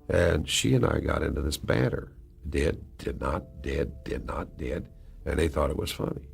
And she and I got into this banter. Did not, did not, did. And they thought it was funny.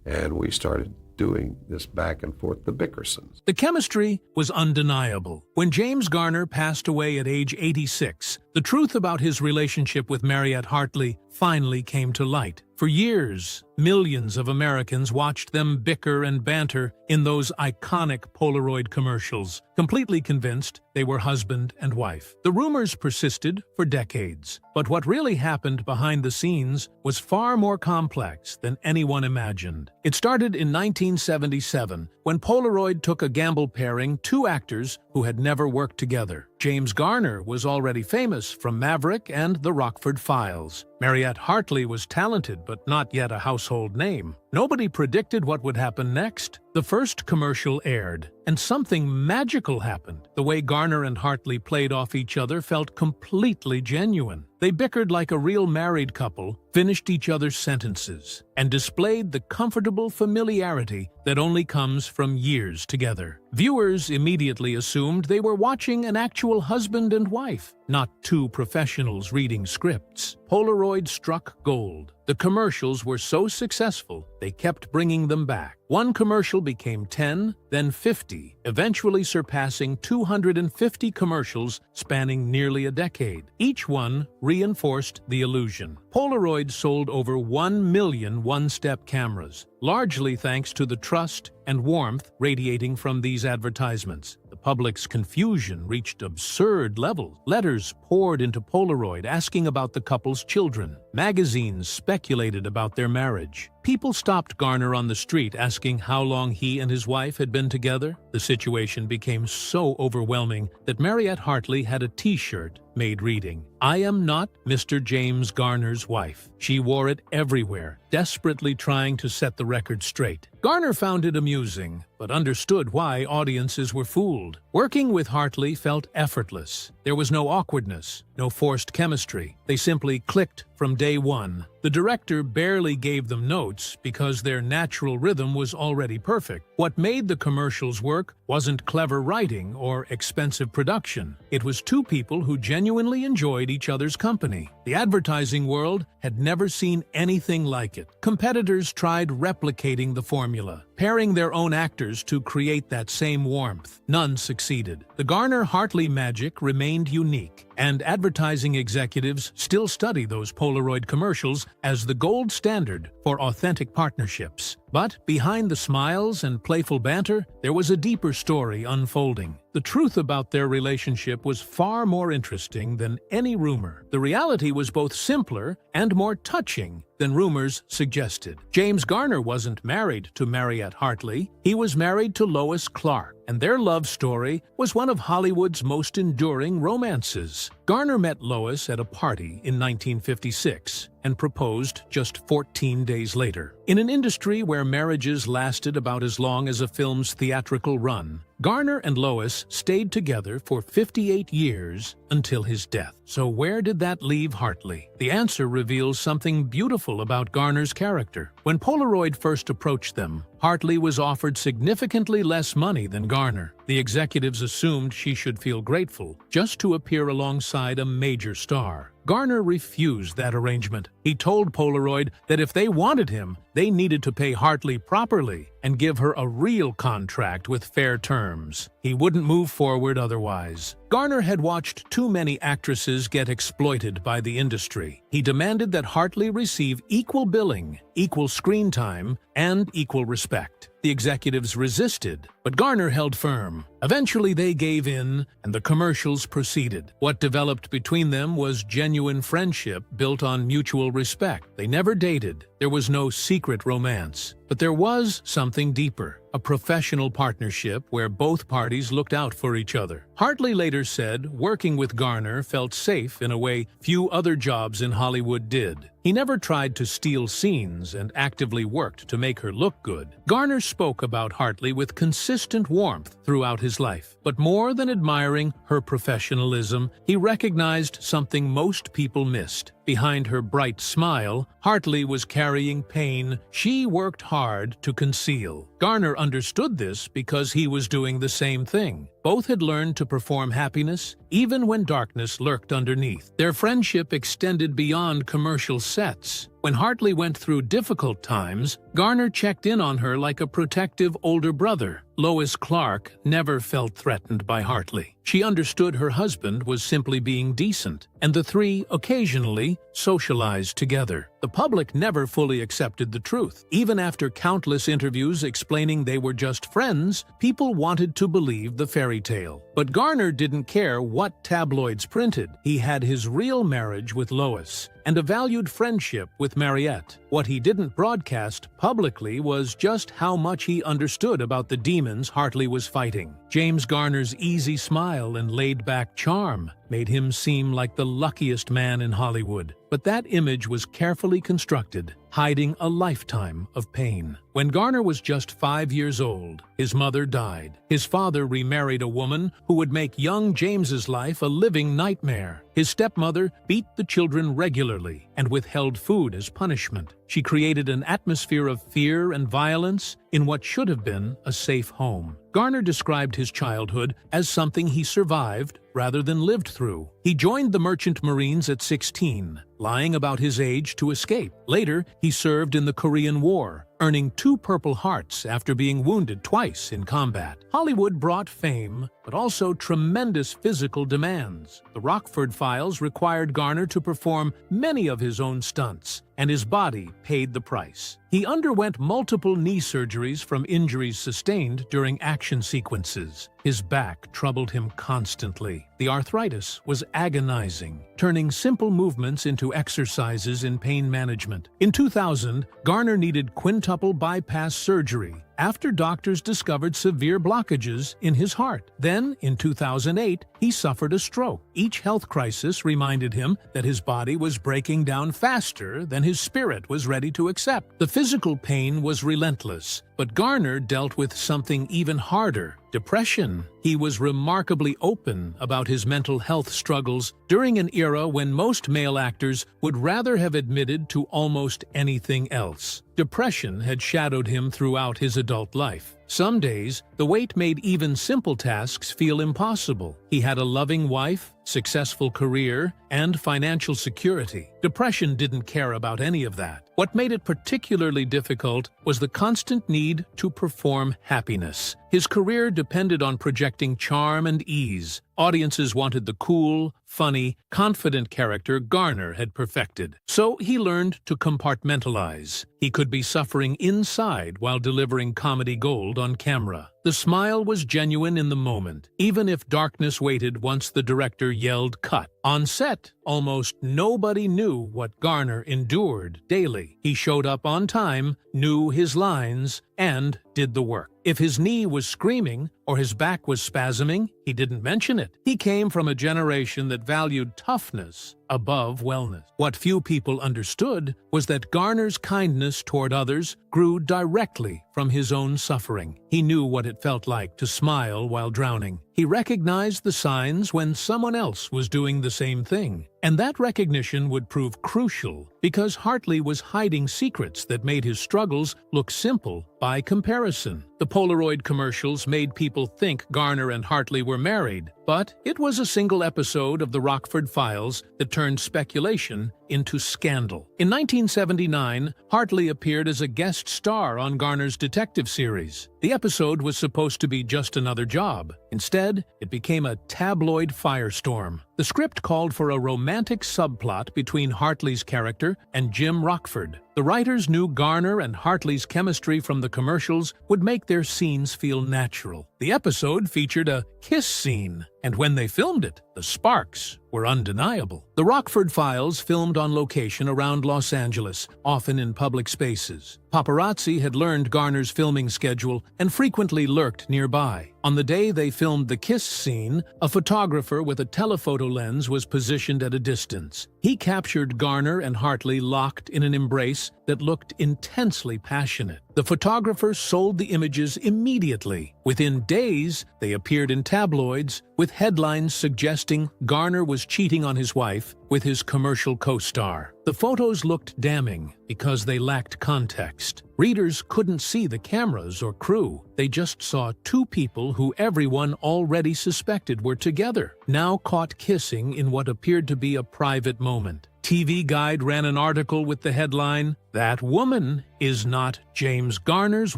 And we started doing this back and forth, the Bickersons. The chemistry was undeniable. When James Garner passed away at age 86, the truth about his relationship with Mariette Hartley finally came to light. For years, millions of Americans watched them bicker and banter in those iconic Polaroid commercials, completely convinced they were husband and wife. The rumors persisted for decades, but what really happened behind the scenes was far more complex than anyone imagined. It started in 1977, when Polaroid took a gamble pairing two actors who had never worked together. James Garner was already famous from Maverick and the Rockford Files. Mariette Hartley was talented but not yet a household name. Nobody predicted what would happen next. The first commercial aired, and something magical happened. The way Garner and Hartley played off each other felt completely genuine. They bickered like a real married couple, finished each other's sentences, and displayed the comfortable familiarity that only comes from years together. Viewers immediately assumed they were watching an actual husband and wife, not two professionals reading scripts. Polaroid struck gold. The commercials were so successful, they kept bringing them back. One commercial became 10, then 50, eventually surpassing 250 commercials spanning nearly a decade. Each one reinforced the illusion. Polaroid sold over 1 million one-step cameras, largely thanks to the trust and warmth radiating from these advertisements. The public's confusion reached absurd levels. Letters poured into Polaroid asking about the couple's children. Magazines speculated about their marriage. People stopped Garner on the street asking how long he and his wife had been together. The situation became so overwhelming that Mariette Hartley had a T-shirt made reading, "I am not Mr. James Garner's wife." She wore it everywhere, desperately trying to set the record straight. Garner found it amusing, but understood why audiences were fooled. Working with Hartley felt effortless. There was no awkwardness, no forced chemistry. They simply clicked from day one. The director barely gave them notes because their natural rhythm was already perfect. What made the commercials work wasn't clever writing or expensive production. It was two people who genuinely enjoyed each other's company. The advertising world had never seen anything like it. Competitors tried replicating the formula, pairing their own actors to create that same warmth. None succeeded. The Garner-Hartley magic remained unique, and advertising executives still study those Polaroid commercials as the gold standard for authentic partnerships. But behind the smiles and playful banter, there was a deeper story unfolding. The truth about their relationship was far more interesting than any rumor. The reality was both simpler and more touching than rumors suggested. James Garner wasn't married to Mariette Hartley. He was married to Lois Clark, and their love story was one of Hollywood's most enduring romances. Garner met Lois at a party in 1956 and proposed just 14 days later. In an industry where marriages lasted about as long as a film's theatrical run, Garner and Lois stayed together for 58 years until his death. So where did that leave Hartley? The answer reveals something beautiful about Garner's character. When Polaroid first approached them, Hartley was offered significantly less money than Garner. The executives assumed she should feel grateful just to appear alongside a major star. Garner refused that arrangement. He told Polaroid that if they wanted him, they needed to pay Hartley properly and give her a real contract with fair terms. He wouldn't move forward otherwise. Garner had watched too many actresses get exploited by the industry. He demanded that Hartley receive equal billing, equal screen time, and equal respect. The executives resisted, but Garner held firm. Eventually they gave in, and the commercials proceeded. What developed between them was genuine friendship built on mutual respect. They never dated. There was no secret romance. But there was something deeper, a professional partnership where both parties looked out for each other. Hartley later said working with Garner felt safe in a way few other jobs in Hollywood did. He never tried to steal scenes and actively worked to make her look good. Garner spoke about Hartley with consistent warmth throughout his life. But more than admiring her professionalism, he recognized something most people missed: Behind her bright smile, Hartley was carrying pain she worked hard to conceal. Garner understood this because he was doing the same thing. Both had learned to perform happiness even when darkness lurked underneath. Their friendship extended beyond commercial sets. When Hartley went through difficult times, Garner checked in on her like a protective older brother. Lois Clark never felt threatened by Hartley. She understood her husband was simply being decent, and the three occasionally socialized together. The public never fully accepted the truth. Even after countless interviews explaining they were just friends, people wanted to believe the fairy tale. But Garner didn't care what tabloids printed. He had his real marriage with Lois and a valued friendship with Mariette. What he didn't broadcast publicly was just how much he understood about the demons Hartley was fighting. James Garner's easy smile and laid-back charm made him seem like the luckiest man in Hollywood. But that image was carefully constructed, hiding a lifetime of pain. When Garner was just 5 years old, his mother died. His father remarried a woman who would make young James's life a living nightmare. His stepmother beat the children regularly and withheld food as punishment. She created an atmosphere of fear and violence in what should have been a safe home. Garner described his childhood as something he survived rather than lived through. He joined the Merchant Marines at 16, lying about his age to escape. Later, he served in the Korean War, earning 2 Purple Hearts after being wounded twice in combat. Hollywood brought fame, but also tremendous physical demands. The Rockford Files required Garner to perform many of his own stunts, and his body paid the price. He underwent multiple knee surgeries from injuries sustained during action sequences. His back troubled him constantly. The arthritis was agonizing, turning simple movements into exercises in pain management. In 2000, Garner needed quintuple bypass surgery after doctors discovered severe blockages in his heart. Then, in 2008, he suffered a stroke. Each health crisis reminded him that his body was breaking down faster than his spirit was ready to accept. The physical pain was relentless, but Garner dealt with something even harder: depression. He was remarkably open about his mental health struggles during an era when most male actors would rather have admitted to almost anything else. Depression had shadowed him throughout his adult life. Some days, the weight made even simple tasks feel impossible. He had a loving wife, successful career, and financial security. Depression didn't care about any of that. What made it particularly difficult was the constant need to perform happiness. His career depended on projecting charm and ease. Audiences wanted the cool, funny, confident character Garner had perfected. So he learned to compartmentalize. He could be suffering inside while delivering comedy gold on camera. The smile was genuine in the moment, even if darkness waited once the director yelled cut. On set, almost nobody knew what Garner endured daily. He showed up on time, knew his lines, and did the work. If his knee was screaming or his back was spasming, he didn't mention it. He came from a generation that valued toughness above wellness. What few people understood was that Garner's kindness toward others grew directly from his own suffering. He knew what it felt like to smile while drowning. He recognized the signs when someone else was doing the same thing. And that recognition would prove crucial because Hartley was hiding secrets that made his struggles look simple by comparison. The Polaroid commercials made people think Garner and Hartley were married, but it was a single episode of the Rockford Files that turned speculation into scandal. In 1979, Hartley appeared as a guest star on Garner's detective series. The episode was supposed to be just another job. Instead, it became a tabloid firestorm. The script called for a romantic subplot between Hartley's character and Jim Rockford. The writers knew Garner and Hartley's chemistry from the commercials would make their scenes feel natural. The episode featured a kiss scene, and when they filmed it, the sparks were undeniable. The Rockford Files filmed on location around Los Angeles, often in public spaces. Paparazzi had learned Garner's filming schedule and frequently lurked nearby. On the day they filmed the kiss scene, a photographer with a telephoto lens was positioned at a distance. He captured Garner and Hartley locked in an embrace that looked intensely passionate. The photographer sold the images immediately. Within days, they appeared in tabloids, with headlines suggesting Garner was cheating on his wife with his commercial co-star. The photos looked damning because they lacked context. Readers couldn't see the cameras or crew. They just saw two people who everyone already suspected were together, now caught kissing in what appeared to be a private moment. TV Guide ran an article with the headline, "That woman is not James Garner's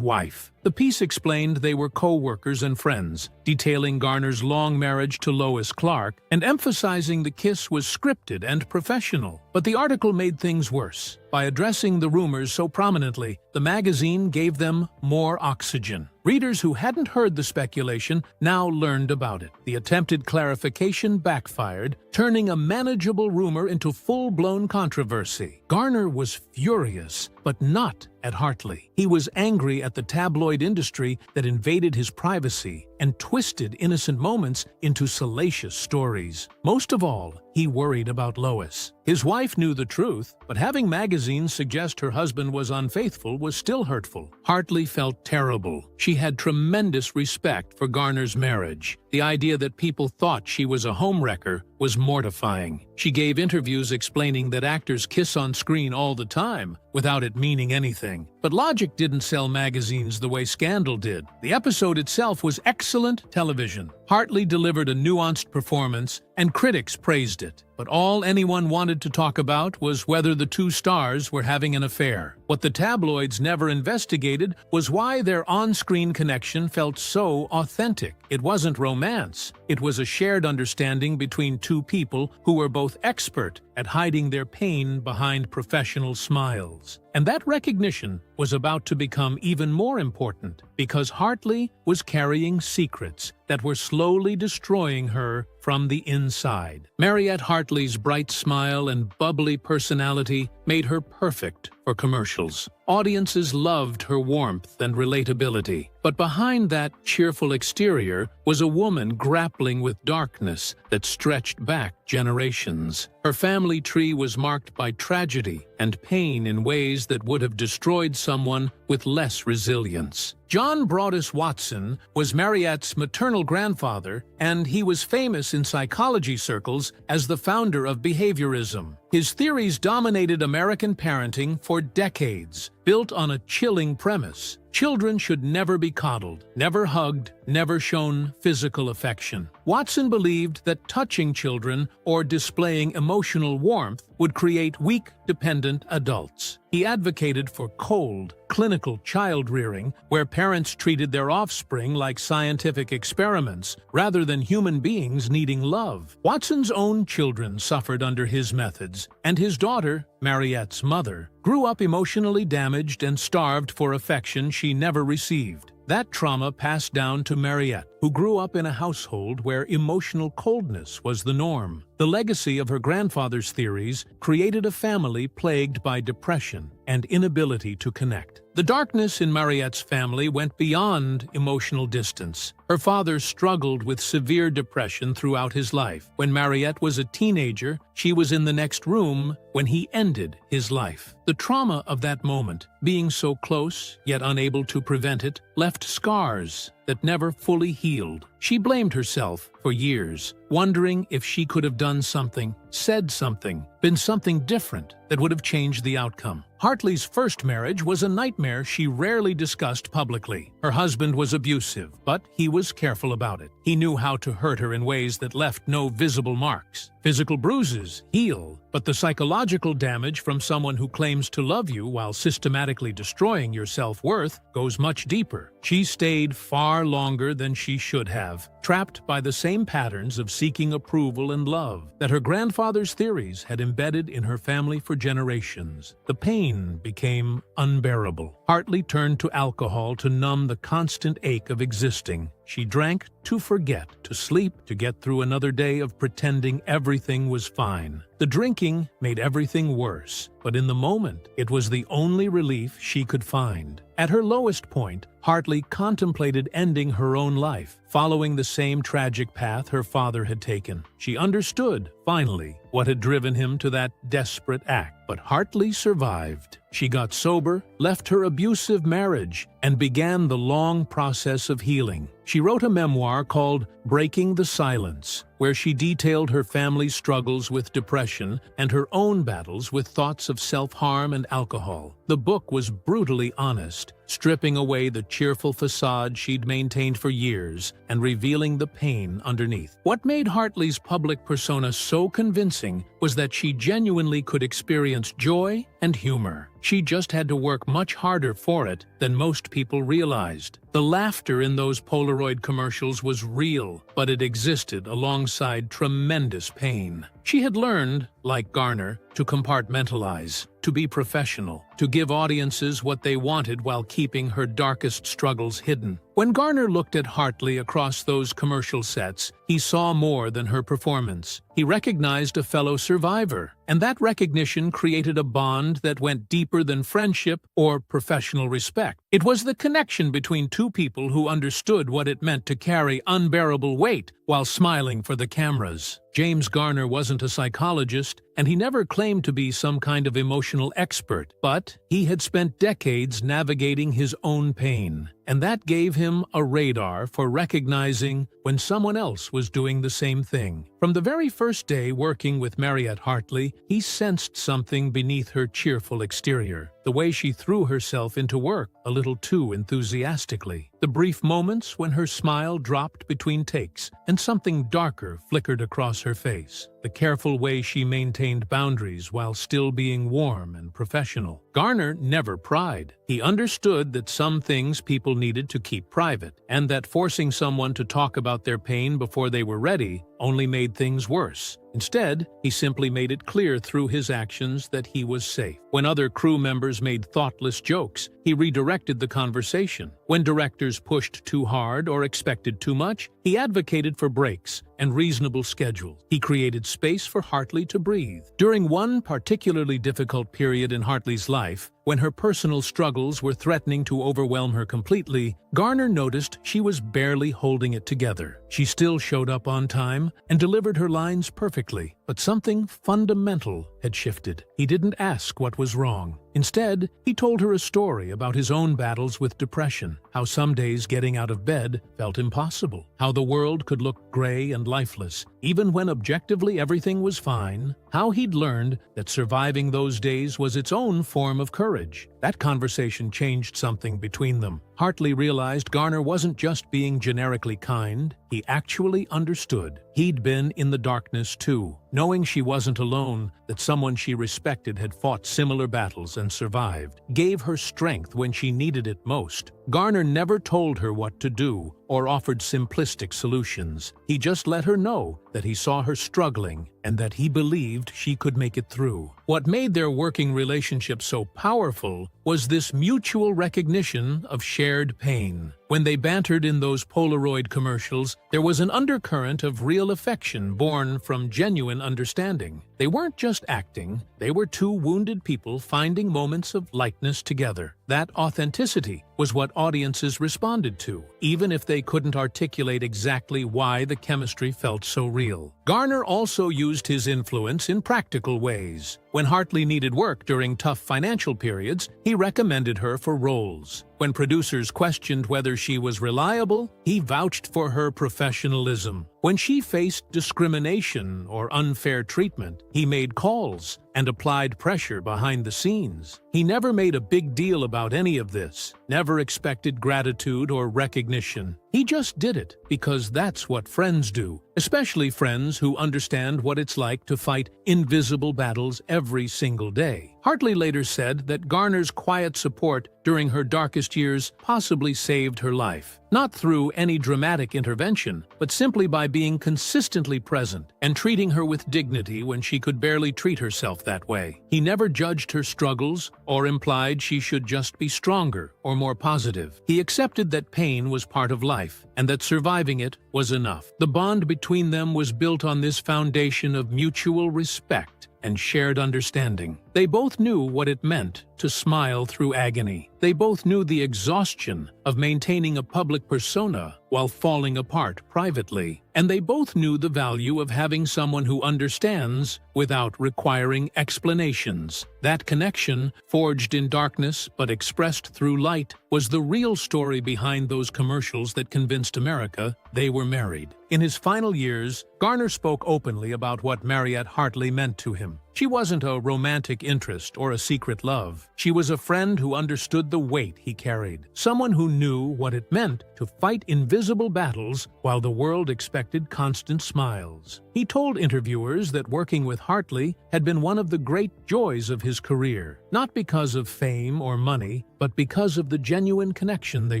wife." The piece explained they were co-workers and friends, detailing Garner's long marriage to Lois Clark and emphasizing the kiss was scripted and professional. But the article made things worse. By addressing the rumors so prominently, the magazine gave them more oxygen. Readers who hadn't heard the speculation now learned about it. The attempted clarification backfired, turning a manageable rumor into full-blown controversy. Garner was furious, but not at Hartley. He was angry at the tabloid industry that invaded his privacy and twisted innocent moments into salacious stories. Most of all, he worried about Lois. His wife knew the truth, but having magazines suggest her husband was unfaithful was still hurtful. Hartley felt terrible. She had tremendous respect for Garner's marriage. The idea that people thought she was a homewrecker was mortifying. She gave interviews explaining that actors kiss on screen all the time, without it meaning anything. But logic didn't sell magazines the way Scandal did. The episode itself was excellent television. Hartley delivered a nuanced performance, and critics praised it. But all anyone wanted to talk about was whether the two stars were having an affair. What the tabloids never investigated was why their on-screen connection felt so authentic. It wasn't romance. It was a shared understanding between two people who were both expert at hiding their pain behind professional smiles. And that recognition was about to become even more important because Hartley was carrying secrets that were slowly destroying her from the inside. Mariette Hartley's bright smile and bubbly personality made her perfect for commercials. Audiences loved her warmth and relatability. But behind that cheerful exterior was a woman grappling with darkness that stretched back generations. Her family tree was marked by tragedy and pain in ways that would have destroyed someone with less resilience. John Broadus Watson was Mariette's maternal grandfather, and he was famous in psychology circles as the founder of behaviorism. His theories dominated American parenting for decades, built on a chilling premise. Children should never be coddled, never hugged, never shown physical affection. Watson believed that touching children or displaying emotional warmth would create weak, dependent adults. He advocated for cold, clinical child-rearing, where parents treated their offspring like scientific experiments rather than human beings needing love. Watson's own children suffered under his methods, and his daughter, Mariette's mother, grew up emotionally damaged and starved for affection she never received. That trauma passed down to Mariette, who grew up in a household where emotional coldness was the norm. The legacy of her grandfather's theories created a family plagued by depression and inability to connect. The darkness in Mariette's family went beyond emotional distance. Her father struggled with severe depression throughout his life. When Mariette was a teenager, she was in the next room when he ended his life. The trauma of that moment, being so close yet unable to prevent it, left scars that never fully healed. She blamed herself for years, wondering if she could have done something, said something, been something different that would have changed the outcome. Hartley's first marriage was a nightmare she rarely discussed publicly. Her husband was abusive, but he was careful about it. He knew how to hurt her in ways that left no visible marks. Physical bruises heal, but the psychological damage from someone who claims to love you while systematically destroying your self-worth goes much deeper. She stayed far longer than she should have, trapped by the same patterns of seeking approval and love that her grandfather's theories had embedded in her family for generations. The pain became unbearable. Hartley turned to alcohol to numb the constant ache of existing. She drank to forget, to sleep, to get through another day of pretending everything was fine. The drinking made everything worse, but in the moment, it was the only relief she could find. At her lowest point, Hartley contemplated ending her own life, following the same tragic path her father had taken. She understood, finally, what had driven him to that desperate act. But Hartley survived. She got sober, left her abusive marriage, and began the long process of healing. She wrote a memoir called Breaking the Silence, where she detailed her family's struggles with depression and her own battles with thoughts of self-harm and alcohol. The book was brutally honest, stripping away the cheerful facade she'd maintained for years and revealing the pain underneath. What made Hartley's public persona so convincing was that she genuinely could experience joy and humor. She just had to work much harder for it than most people realized. The laughter in those Polaroid commercials was real, but it existed alongside tremendous pain. She had learned, like Garner, to compartmentalize, to be professional, to give audiences what they wanted while keeping her darkest struggles hidden. When Garner looked at Hartley across those commercial sets, he saw more than her performance. He recognized a fellow survivor, and that recognition created a bond that went deeper than friendship or professional respect. It was the connection between two people who understood what it meant to carry unbearable weight while smiling for the cameras. James Garner wasn't a psychologist, and he never claimed to be some kind of emotional expert, but he had spent decades navigating his own pain, and that gave him a radar for recognizing when someone else was doing the same thing. From the very first day working with Mariette Hartley, he sensed something beneath her cheerful exterior. The way she threw herself into work a little too enthusiastically. The brief moments when her smile dropped between takes and something darker flickered across her face. The careful way she maintained boundaries while still being warm and professional. Garner never pried. He understood that some things people needed to keep private, and that forcing someone to talk about their pain before they were ready only made things worse. Instead, he simply made it clear through his actions that he was safe. When other crew members made thoughtless jokes, he redirected the conversation. When directors pushed too hard or expected too much, he advocated for breaks and reasonable schedules. He created space for Hartley to breathe. During one particularly difficult period in Hartley's life, when her personal struggles were threatening to overwhelm her completely, Garner noticed she was barely holding it together. She still showed up on time and delivered her lines perfectly, but something fundamental had shifted. He didn't ask what was wrong. Instead, he told her a story about his own battles with depression, how some days getting out of bed felt impossible, how the world could look gray and lifeless, even when objectively everything was fine, how he'd learned that surviving those days was its own form of courage. That conversation changed something between them. Hartley realized Garner wasn't just being generically kind, he actually understood. He'd been in the darkness too, knowing she wasn't alone, that someone she respected had fought similar battles and survived, gave her strength when she needed it most. Garner never told her what to do or offered simplistic solutions. He just let her know that he saw her struggling and that he believed she could make it through. What made their working relationship so powerful was this mutual recognition of shared pain. When they bantered in those Polaroid commercials, there was an undercurrent of real affection born from genuine understanding. They weren't just acting, they were two wounded people finding moments of lightness together. That authenticity was what audiences responded to, even if they couldn't articulate exactly why the chemistry felt so real. Garner also used his influence in practical ways. When Hartley needed work during tough financial periods, he recommended her for roles. When producers questioned whether she was reliable, he vouched for her professionalism. When she faced discrimination or unfair treatment, he made calls and applied pressure behind the scenes. He never made a big deal about any of this, never expected gratitude or recognition. He just did it because that's what friends do, especially friends who understand what it's like to fight invisible battles every single day. Hartley later said that Garner's quiet support during her darkest years possibly saved her life. Not through any dramatic intervention, but simply by being consistently present and treating her with dignity when she could barely treat herself that way. He never judged her struggles or implied she should just be stronger or more positive. He accepted that pain was part of life and that surviving it was enough. The bond between them was built on this foundation of mutual respect and shared understanding. They both knew what it meant to smile through agony. They both knew the exhaustion of maintaining a public persona while falling apart privately. And they both knew the value of having someone who understands without requiring explanations. That connection, forged in darkness but expressed through light, was the real story behind those commercials that convinced America they were married. In his final years, Garner spoke openly about what Mariette Hartley meant to him. She wasn't a romantic interest or a secret love. She was a friend who understood the weight he carried, someone who knew what it meant to fight invisible battles while the world expected constant smiles. He told interviewers that working with Hartley had been one of the great joys of his career, not because of fame or money, but because of the genuine connection they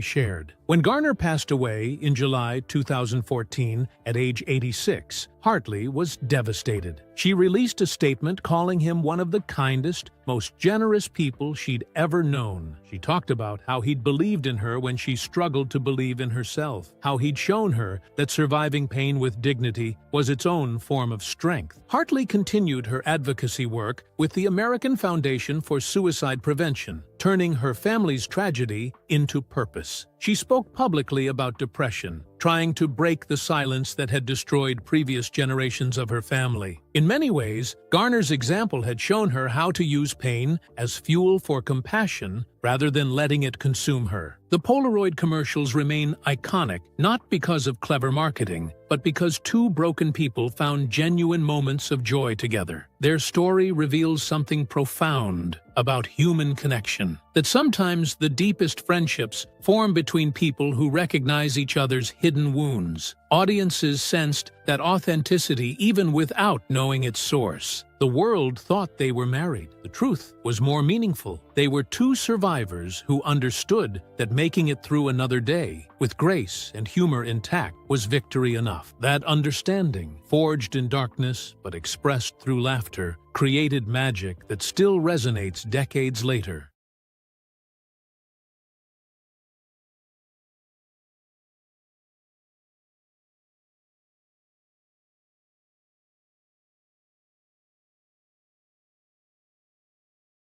shared. When Garner passed away in July 2014 at age 86, Hartley was devastated. She released a statement calling him one of the kindest, most generous people she'd ever known. She talked about how he'd believed in her when she struggled to believe in herself, how he'd shown her that surviving pain with dignity was its own form of strength. Hartley continued her advocacy work with the American Foundation for Suicide Prevention, turning her family's tragedy into purpose. She spoke publicly about depression, trying to break the silence that had destroyed previous generations of her family. In many ways, Garner's example had shown her how to use pain as fuel for compassion rather than letting it consume her. The Polaroid commercials remain iconic, not because of clever marketing, but because two broken people found genuine moments of joy together. Their story reveals something profound about human connection, that sometimes the deepest friendships form between people who recognize each other's hidden wounds. Audiences sensed that authenticity even without knowing its source. The world thought they were married. The truth was more meaningful. They were two survivors who understood that making it through another day, with grace and humor intact, was victory enough. That understanding, forged in darkness but expressed through laughter, created magic that still resonates decades later.